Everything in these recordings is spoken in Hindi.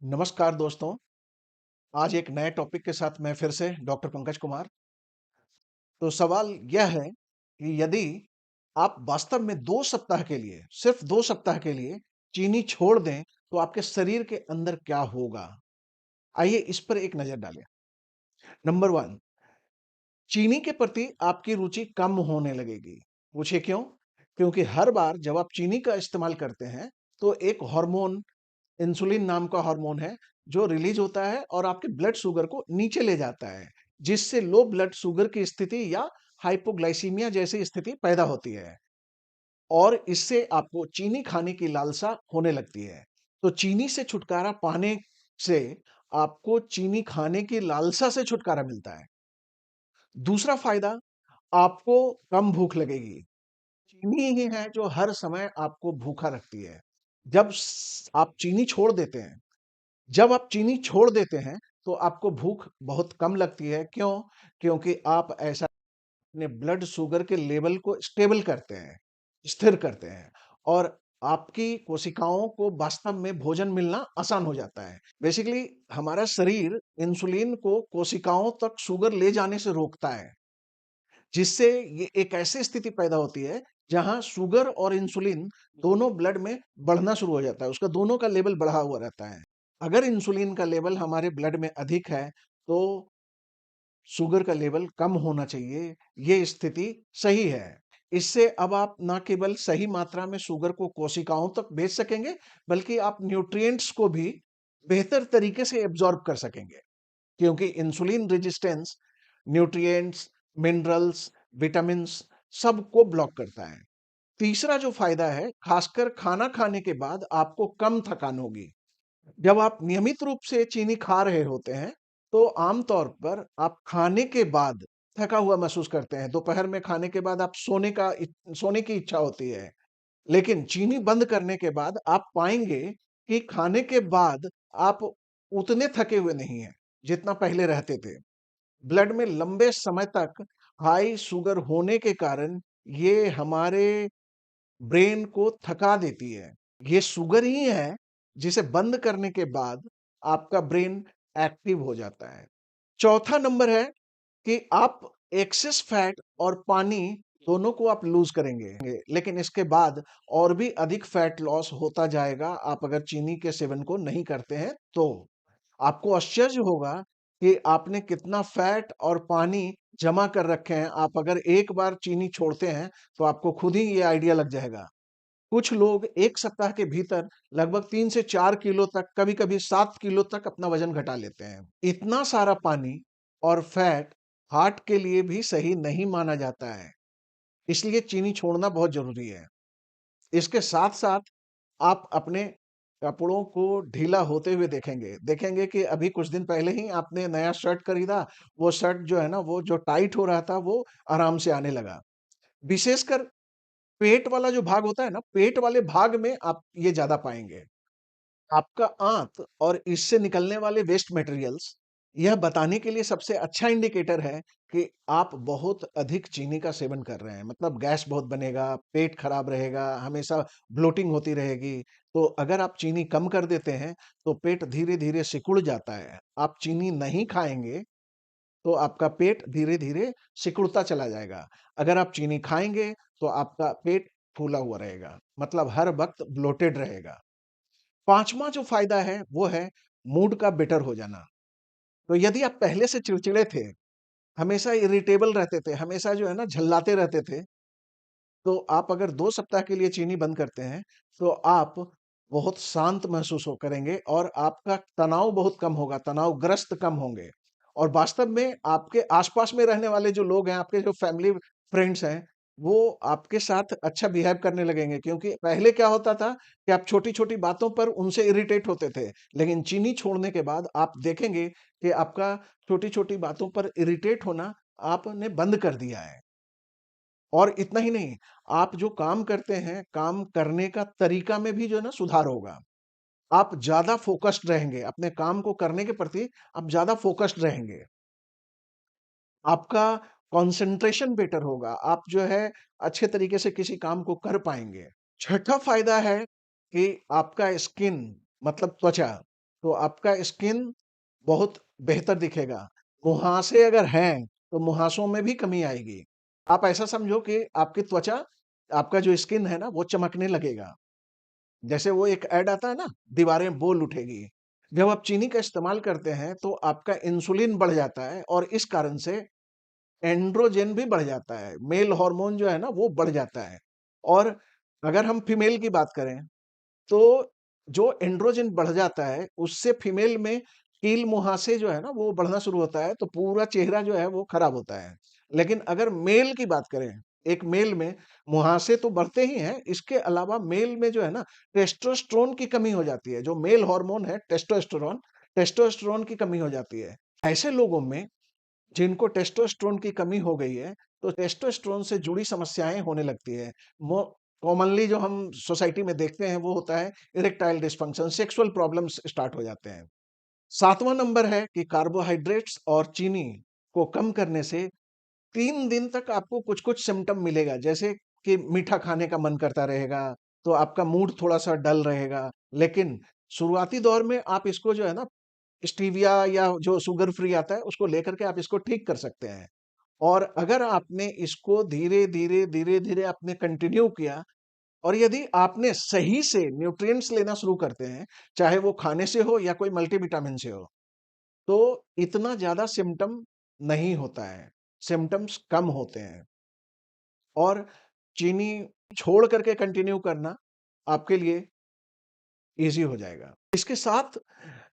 नमस्कार दोस्तों, आज एक नए टॉपिक के साथ मैं फिर से डॉक्टर पंकज कुमार। तो सवाल यह है कि यदि आप वास्तव में 2 सप्ताह के लिए, सिर्फ 2 सप्ताह के लिए चीनी छोड़ दें, तो आपके शरीर के अंदर क्या होगा? आइए इस पर एक नज़र डालें। नंबर 1, चीनी के प्रति आपकी रुचि कम होने लगेगी। पूछिए क्यों? क्योंकि हर बार जब आप चीनी का इस्तेमाल करते हैं, तो एक हार्मोन इंसुलिन नाम का हार्मोन है जो रिलीज होता है और आपके ब्लड शुगर को नीचे ले जाता है, जिससे लो ब्लड शुगर की स्थिति या हाइपोग्लाइसीमिया जैसी स्थिति पैदा होती है और इससे आपको चीनी खाने की लालसा होने लगती है। तो चीनी से छुटकारा पाने से आपको चीनी खाने की लालसा से छुटकारा मिलता है। दूसरा फायदा, आपको कम भूख लगेगी। चीनी ही है जो हर समय आपको भूखा रखती है। आप चीनी छोड़ देते हैं, जब आप चीनी छोड़ देते हैं, तो आपको भूख बहुत कम लगती है। क्यों? क्योंकि आप ऐसा अपने ब्लड शुगर के लेवल को स्टेबल करते हैं, स्थिर करते हैं और आपकी कोशिकाओं को वास्तव में भोजन मिलना आसान हो जाता है। बेसिकली हमारा शरीर इंसुलिन को कोशिकाओं तक शुगर ले जाने से रोकता है, जिससे ये एक ऐसी स्थिति पैदा होती है, जहाँ शुगर और इंसुलिन दोनों ब्लड में बढ़ना शुरू हो जाता है, उसका दोनों का लेवल बढ़ा हुआ रहता है। अगर इंसुलिन का लेवल हमारे ब्लड में अधिक है, तो शुगर का लेवल कम होना चाहिए, ये स्थिति सही है। इससे अब आप ना केवल सही मात्रा में शुगर को कोशिकाओं तक भेज सकेंगे, बल्कि आप न्यूट्रिएंट्स को भी बेहतर तरीके से एब्ज़ॉर्ब कर सकेंगे, क्योंकि insulin resistance nutrients, minerals, vitamins सबको ब्लॉक करता है। तीसरा जो फायदा है, खासकर खाना खाने के बाद आपको कम थकान होगी। जब आप नियमित रूप से चीनी खा रहे होते हैं, तो आमतौर पर आप खाने के बाद थका हुआ महसूस करते हैं। दोपहर में खाने के बाद आप सोने की इच्छा होती है। लेकिन चीनी बंद करने के बाद आप पाएँगे कि खाने के बाद आप उतने थके हुए नहीं हैं, जितना पहले रहते थे। ब्लड में लंबे समय तक हाई शुगर होने के कारण ये हमारे ब्रेन को थका देती है। ये शुगर ही है जिसे बंद करने के बाद आपका ब्रेन एक्टिव हो जाता है। चौथा नंबर है कि आप एक्सेस फैट और पानी दोनों को आप लूज़ करेंगे, लेकिन इसके बाद और भी अधिक फैट लॉस होता जाएगा, आप अगर चीनी के सेवन को नहीं करते हैं तो। आपको आश्चर्य होगा कि आपने कितना फैट और पानी जमा कर रखे हैं। आप अगर एक बार चीनी छोड़ते हैं, तो आपको खुद ही ये आइडिया लग जाएगा। कुछ लोग 1 सप्ताह के भीतर लगभग 3 से 4 किलो तक, कभी-कभी 7 किलो तक अपना वज़न घटा लेते हैं। इतना सारा पानी और फैट हार्ट के लिए भी सही नहीं माना जाता है, इसलिए चीनी छोड़ना बहुत ज़रूरी है। इसके साथ-साथ आप अपने कपड़ों को ढीला होते हुए देखेंगे। देखेंगे कि अभी कुछ दिन पहले ही आपने नया शर्ट खरीदा, वो शर्ट जो है ना, वो जो टाइट हो रहा था, वो आराम से आने लगा। विशेषकर पेट वाला जो भाग होता है ना, पेट वाले भाग में आप ये ज़्यादा पाएँगे। आपका आंत और इससे निकलने वाले वेस्ट मटेरियल्स यह बताने के लिए सबसे अच्छा इंडिकेटर है कि आप बहुत अधिक चीनी का सेवन कर रहे हैं। मतलब गैस बहुत बनेगा, पेट खराब रहेगा, हमेशा ब्लोटिंग होती रहेगी। तो अगर आप चीनी कम कर देते हैं, तो पेट धीरे-धीरे सिकुड़ जाता है। आप चीनी नहीं खाएँगे, तो आपका पेट धीरे-धीरे सिकुड़ता चला जाएगा। अगर आप चीनी खाएँगे, तो आपका पेट फूला हुआ रहेगा, मतलब हर वक़्त ब्लोटेड रहेगा। 5वाँ जो फ़ायदा है, वो है मूड का बेटर हो जाना। तो यदि आप पहले से चिड़चिड़े थे, हमेशा इरिटेबल रहते थे, हमेशा जो है ना झल्लाते रहते थे, तो आप अगर 2 सप्ताह के लिए चीनी बंद करते हैं, तो आप बहुत शांत महसूस करेंगे और आपका तनाव बहुत कम होगा, तनावग्रस्त कम होंगे। और वास्तव में आपके आस-पास में रहने वाले जो लोग हैं, आपके जो फैमिली फ्रेंड्स हैं, वो आपके साथ अच्छा बिहेव करने लगेंगे, क्योंकि पहले क्या होता था कि आप छोटी-छोटी बातों पर उनसे इरिटेट होते थे। लेकिन चीनी छोड़ने के बाद आप देखेंगे कि आपका छोटी-छोटी बातों पर इरिटेट होना आपने बंद कर दिया है। और इतना ही नहीं, आप जो काम करते हैं, काम करने का तरीका में भी जो है ना सुधार होगा। आप ज़्यादा फ़ोकस्ड रहेंगे, अपने काम को करने के प्रति आप ज़्यादा फ़ोकस्ड रहेंगे। आपका कंसंट्रेशन बेटर होगा, आप जो है अच्छे तरीके से किसी काम को कर पाएँगे। छठा फ़ायदा है कि आपका स्किन, मतलब त्वचा तो आपका स्किन बहुत बेहतर दिखेगा। मुहासे अगर हैं, तो मुहासों में भी कमी आएगी। आप ऐसा समझो कि आपकी त्वचा, आपका जो स्किन है ना, वो चमकने लगेगा। जैसे वो एक ऐड आता है ना, दीवारें बोल उठेगी। जब आप चीनी का इस्तेमाल करते हैं, तो आपका इंसुलिन बढ़ जाता है और इस कारण से एंड्रोजन भी बढ़ जाता है। मेल हार्मोन जो है ना, वो बढ़ जाता है। और अगर हम फीमेल की बात करें, तो जो एंड्रोजन बढ़ जाता है, उससे फीमेल में कील मुहासे जो है ना, वो बढ़ना शुरू होता है, तो पूरा चेहरा जो है वो खराब होता है। लेकिन अगर मेल की बात करें, एक मेल में मुहासे तो बढ़ते ही हैं, इसके अलावा मेल में जो है ना, टेस्टोस्टेरोन की कमी हो जाती है। जो मेल हार्मोन है टेस्टोस्टेरोन, टेस्टोस्टेरोन की कमी हो जाती है। ऐसे लोगों में जिनको टेस्टोस्टेरोन की कमी हो गई है, तो टेस्टोस्टेरोन से जुड़ी समस्याएँ होने लगती है। मो कॉमनली जो हम सोसाइटी में देखते हैं, वो होता है erectile dysfunction, sexual problems start हो जाते हैं। 7वां नंबर है कि कार्बोहाइड्रेट्स और चीनी को कम करने से 3 दिन तक आपको कुछ-कुछ सिम्पटम मिलेगा, जैसे कि मीठा खाने का मन करता रहेगा, तो आपका मूड थोड़ा-सा डल रहेगा। लेकिन शुरुआती दौर में आप इसको जो है ना, स्टीविया या जो शुगर फ्री आता है, उसको लेकर के आप इसको ठीक कर सकते हैं। और अगर आपने इसको धीरे-धीरे, धीरे-धीरे आपने कंटिन्यू किया और यदि आपने सही से न्यूट्रिएंट्स लेना शुरू करते हैं, चाहे वो खाने से हो या कोई मल्टीविटामिन से हो, तो इतना ज़्यादा सिम्पटम नहीं होता है, सिम्पटम्स कम होते हैं। और चीनी छोड़ करके कंटिन्यू करना आपके लिए ईज़ी हो जाएगा। इसके साथ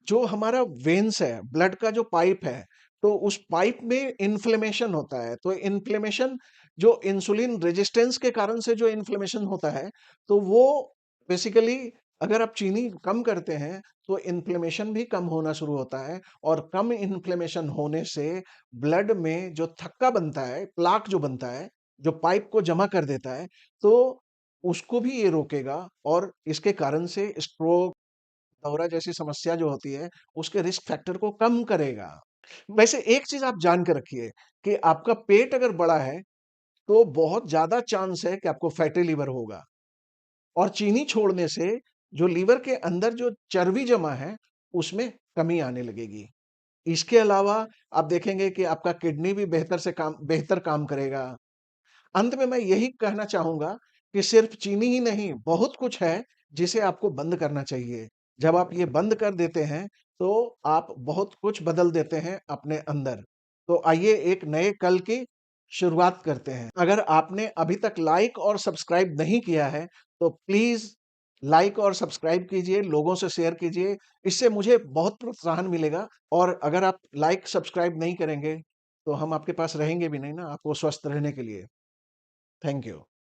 जो हमारा वेन्स है, ब्लड का जो पाइप है, तो उस पाइप में इन्फ्लेमेशन होता है। तो इन्फ्लेमेशन जो इंसुलिन रेजिस्टेंस के कारण से जो इन्फ्लेमेशन होता है, तो वो बेसिकली अगर आप चीनी कम करते हैं, तो इन्फ्लेमेशन भी कम होना शुरू होता है और कम इन्फ्लेमेशन होने से ब्लड में जो थक्का बनता है, प्लाक जो बनता है, जो पाइप को जमा कर देता है, तो उसको भी ये रोकेगा और इसके कारण से स्ट्रोक, दौरा जैसी समस्या जो होती है, उसके रिस्क फैक्टर को कम करेगा। वैसे एक चीज़ आप जान के रखिए कि आपका पेट अगर बड़ा है, तो बहुत ज़्यादा चांस है कि आपको फैटी लिवर होगा और चीनी छोड़ने से जो लिवर के अंदर जो चर्बी जमा है, उसमें कमी आने लगेगी। इसके अलावा आप देखेंगे कि आपका किडनी भी बेहतर काम करेगा। अंत में मैं यही कहना चाहूँगा कि सिर्फ़ चीनी ही नहीं, बहुत कुछ है जिसे आपको बंद करना चाहिए। जब आप ये बंद कर देते हैं, तो आप बहुत कुछ बदल देते हैं अपने अंदर। तो आइए एक नए कल की शुरुआत करते हैं। अगर आपने अभी तक लाइक और सब्सक्राइब नहीं किया है, तो प्लीज़ लाइक और सब्सक्राइब कीजिए, लोगों से शेयर कीजिए। इससे मुझे बहुत प्रोत्साहन मिलेगा और अगर आप लाइक सब्सक्राइब नहीं करेंगे, तो हम आपके पास रहेंगे भी नहीं ना, आपको स्वस्थ रहने के लिए। Thank you.